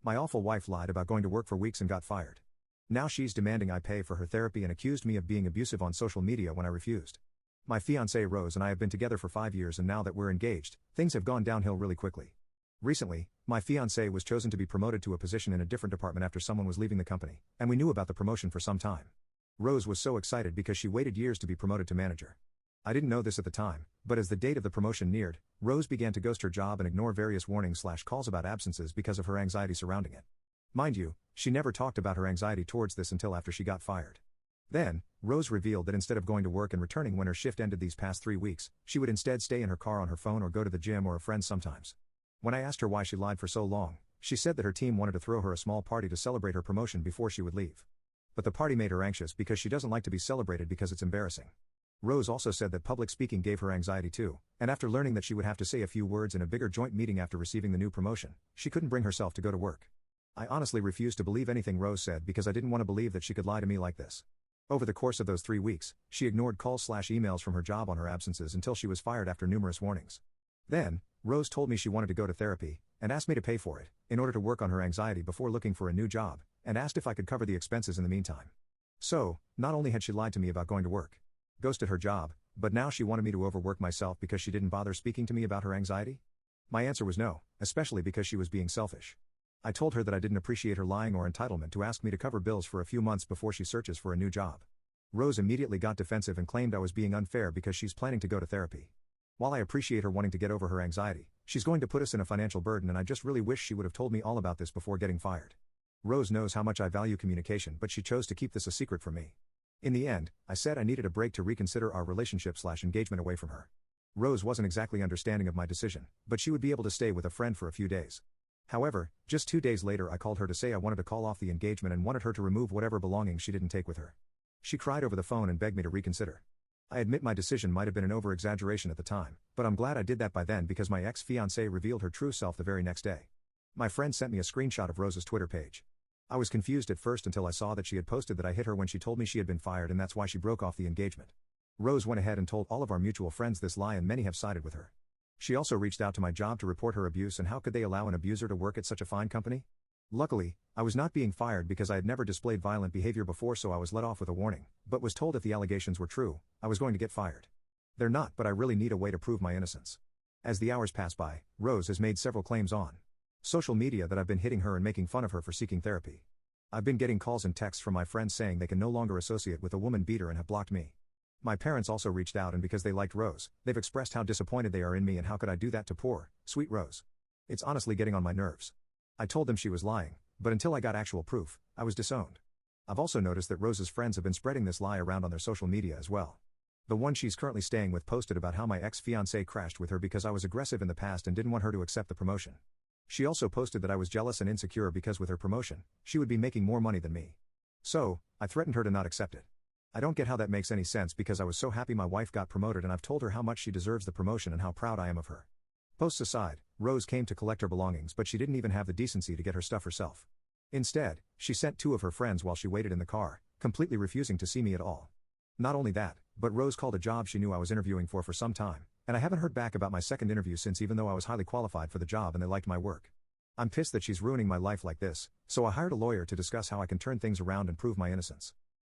My awful wife lied about going to work for weeks and got fired. Now she's demanding I pay for her therapy and accused me of being abusive on social media when I refused. My fiancée Rose and I have been together for 5 years, and now that we're engaged, things have gone downhill really quickly. Recently, my fiancé was chosen to be promoted to a position in a different department after someone was leaving the company, and we knew about the promotion for some time. Rose was so excited because she waited years to be promoted to manager. I didn't know this at the time, but as the date of the promotion neared, Rose began to ghost her job and ignore various warnings/calls about absences because of her anxiety surrounding it. Mind you, she never talked about her anxiety towards this until after she got fired. Then, Rose revealed that instead of going to work and returning when her shift ended these past 3 weeks, she would instead stay in her car on her phone or go to the gym or a friend sometimes. When I asked her why she lied for so long, she said that her team wanted to throw her a small party to celebrate her promotion before she would leave. But the party made her anxious because she doesn't like to be celebrated because it's embarrassing. Rose also said that public speaking gave her anxiety too, and after learning that she would have to say a few words in a bigger joint meeting after receiving the new promotion, she couldn't bring herself to go to work. I honestly refused to believe anything Rose said because I didn't want to believe that she could lie to me like this. Over the course of those 3 weeks, she ignored calls/emails from her job on her absences until she was fired after numerous warnings. Then, Rose told me she wanted to go to therapy, and asked me to pay for it, in order to work on her anxiety before looking for a new job, and asked if I could cover the expenses in the meantime. So, not only had she lied to me about going to work, ghosted her job, but now she wanted me to overwork myself because she didn't bother speaking to me about her anxiety? My answer was no, especially because she was being selfish. I told her that I didn't appreciate her lying or entitlement to ask me to cover bills for a few months before she searches for a new job. Rose immediately got defensive and claimed I was being unfair because she's planning to go to therapy. While I appreciate her wanting to get over her anxiety, she's going to put us in a financial burden, and I just really wish she would have told me all about this before getting fired. Rose knows how much I value communication, but she chose to keep this a secret from me. In the end, I said I needed a break to reconsider our relationship/engagement away from her. Rose wasn't exactly understanding of my decision, but she would be able to stay with a friend for a few days. However, just 2 days later I called her to say I wanted to call off the engagement and wanted her to remove whatever belongings she didn't take with her. She cried over the phone and begged me to reconsider. I admit my decision might have been an over-exaggeration at the time, but I'm glad I did that by then because my ex-fiancée revealed her true self the very next day. My friend sent me a screenshot of Rose's Twitter page. I was confused at first until I saw that she had posted that I hit her when she told me she had been fired, and that's why she broke off the engagement. Rose went ahead and told all of our mutual friends this lie, and many have sided with her. She also reached out to my job to report her abuse, and how could they allow an abuser to work at such a fine company? Luckily, I was not being fired because I had never displayed violent behavior before, so I was let off with a warning, but was told if the allegations were true, I was going to get fired. They're not, but I really need a way to prove my innocence. As the hours pass by, Rose has made several claims on social media that I've been hitting her and making fun of her for seeking therapy. I've been getting calls and texts from my friends saying they can no longer associate with a woman beater and have blocked me. My parents also reached out, and because they liked Rose, they've expressed how disappointed they are in me and how could I do that to poor, sweet Rose. It's honestly getting on my nerves. I told them she was lying, but until I got actual proof, I was disowned. I've also noticed that Rose's friends have been spreading this lie around on their social media as well. The one she's currently staying with posted about how my ex-fiancé crashed with her because I was aggressive in the past and didn't want her to accept the promotion. She also posted that I was jealous and insecure because with her promotion, she would be making more money than me. So, I threatened her to not accept it. I don't get how that makes any sense because I was so happy my wife got promoted, and I've told her how much she deserves the promotion and how proud I am of her. Posts aside, Rose came to collect her belongings, but she didn't even have the decency to get her stuff herself. Instead, she sent 2 of her friends while she waited in the car, completely refusing to see me at all. Not only that, but Rose called a job she knew I was interviewing for some time, and I haven't heard back about my second interview since, even though I was highly qualified for the job and they liked my work. I'm pissed that she's ruining my life like this, so I hired a lawyer to discuss how I can turn things around and prove my innocence.